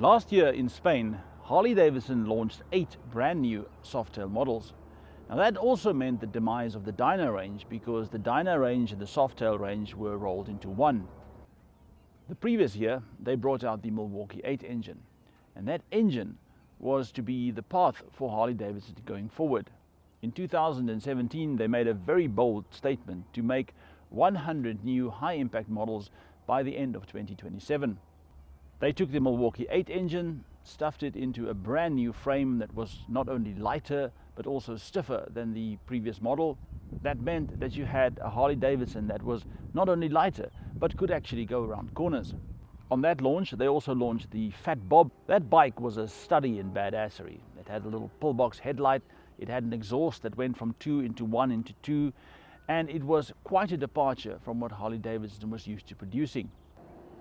Last year in Spain, Harley-Davidson launched 8 brand new Softail models. Now that also meant the demise of the Dyna range because the Dyna range and the Softail range were rolled into one. The previous year they brought out the Milwaukee 8 engine, and that engine was to be the path for Harley-Davidson going forward. In 2017 they made a very bold statement to make 100 new high-impact models by the end of 2027. They took the Milwaukee 8 engine, stuffed it into a brand new frame that was not only lighter but also stiffer than the previous model. That meant that you had a Harley-Davidson that was not only lighter but could actually go around corners. On that launch they also launched the Fat Bob. That bike was a study in badassery. It had a little pillbox headlight, it had an exhaust that went from 2 into 1 into 2, and it was quite a departure from what Harley-Davidson was used to producing.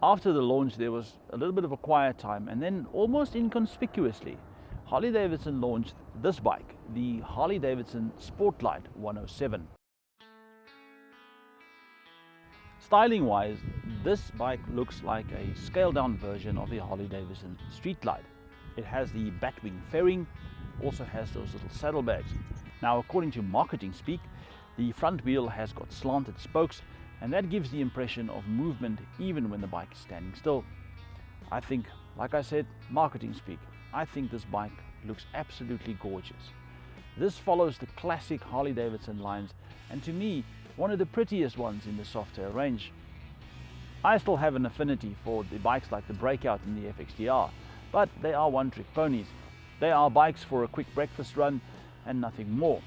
After the launch there was a little bit of a quiet time, and then almost inconspicuously Harley-Davidson launched this bike, the Harley-Davidson Sportlight 107. Styling wise, this bike looks like a scaled down version of the Harley-Davidson Streetlight. It has the batwing fairing, also has those little saddlebags. Now according to marketing speak, the front wheel has got slanted spokes, and that gives the impression of movement even when the bike is standing still. I think, like I said, marketing speak, I think this bike looks absolutely gorgeous. This follows the classic Harley-Davidson lines, and to me one of the prettiest ones in the Softail range. I still have an affinity for the bikes like the Breakout and the FXDR, but they are one-trick ponies. They are bikes for a quick breakfast run and nothing more.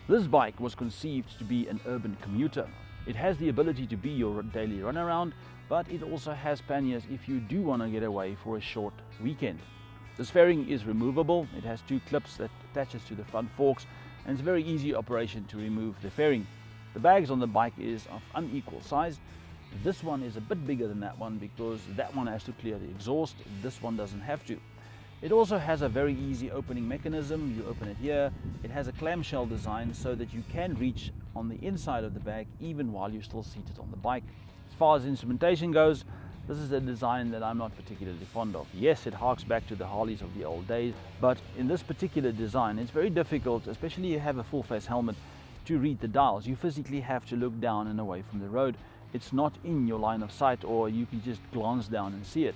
This bike was conceived to be an urban commuter. It has the ability to be your daily runaround, but it also has panniers if you do want to get away for a short weekend. This fairing is removable. It has 2 clips that attaches to the front forks, and it's a very easy operation to remove the fairing. The bags on the bike is of unequal size. This one is a bit bigger than that one because that one has to clear the exhaust. This one doesn't have to. It also has a very easy opening mechanism. You open it here. It has a clamshell design so that you can reach on the inside of the bag even while you're still seated on the bike. As far as instrumentation goes, this is a design that I'm not particularly fond of. Yes, it harks back to the Harleys of the old days, but in this particular design it's very difficult, especially if you have a full face helmet, to read the dials. You physically have to look down and away from the road. It's not in your line of sight, or you can just glance down and see it.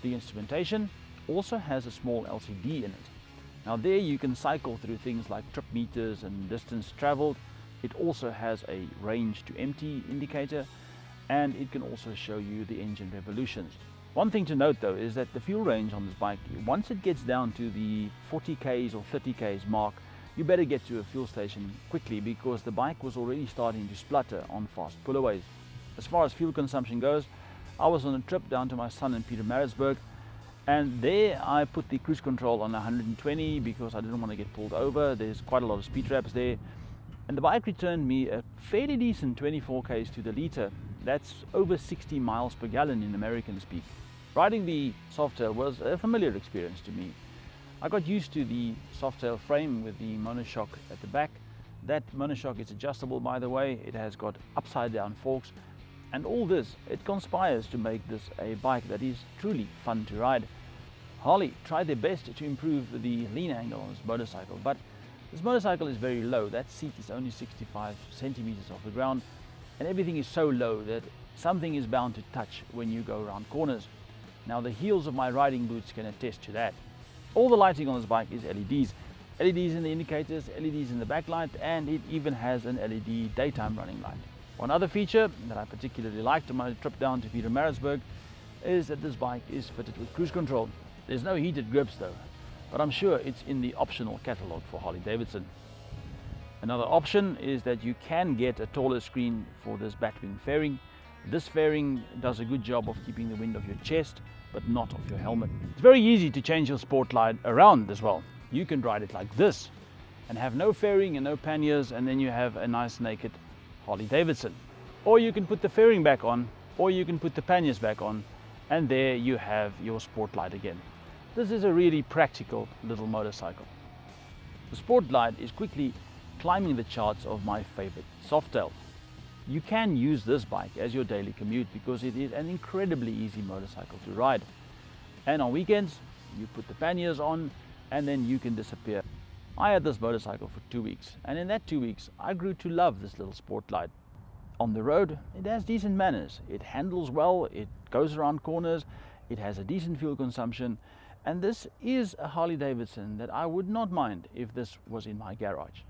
The instrumentation also has a small LCD in it. Now there you can cycle through things like trip meters and distance traveled. It also has a range to empty indicator, and it can also show you the engine revolutions. One thing to note though is that the fuel range on this bike, once it gets down to the 40 k's or 30 k's mark, you better get to a fuel station quickly because the bike was already starting to splutter on fast pullaways. As far as fuel consumption goes, I was on a trip down to my son in Pietermaritzburg, and there I put the cruise control on 120 because I didn't want to get pulled over. There's quite a lot of speed traps there, and the bike returned me a fairly decent 24 k's to the litre. That's over 60 miles per gallon in American speak. Riding the Softail was a familiar experience to me. I got used to the Softail frame with the monoshock at the back. That monoshock is adjustable, by the way. It has got upside down forks, and all this, it conspires to make this a bike that is truly fun to ride. Harley tried their best to improve the lean angle on this motorcycle, but this motorcycle is very low. That seat is only 65 centimeters off the ground, and everything is so low that something is bound to touch when you go around corners. Now the heels of my riding boots can attest to that. All the lighting on this bike is LEDs. LEDs in the indicators, LEDs in the backlight, and it even has an LED daytime running light. One other feature that I particularly liked on my trip down to Pietermaritzburg is that this bike is fitted with cruise control. There's no heated grips though, but I'm sure it's in the optional catalogue for Harley-Davidson. Another option is that you can get a taller screen for this batwing fairing. This fairing does a good job of keeping the wind off your chest, but not off your helmet. It's very easy to change your Sportlight around as well. You can ride it like this and have no fairing and no panniers, and then you have a nice naked Harley-Davidson. Or you can put the fairing back on, or you can put the panniers back on, and there you have your Sportlight again. This is a really practical little motorcycle. The Sportlight is quickly climbing the charts of my favorite Softail. You can use this bike as your daily commute because it is an incredibly easy motorcycle to ride. And on weekends, you put the panniers on and then you can disappear. I had this motorcycle for 2 weeks, and in that 2 weeks, I grew to love this little sport glide. On the road, it has decent manners. It handles well, it goes around corners, it has a decent fuel consumption, and this is a Harley-Davidson that I would not mind if this was in my garage.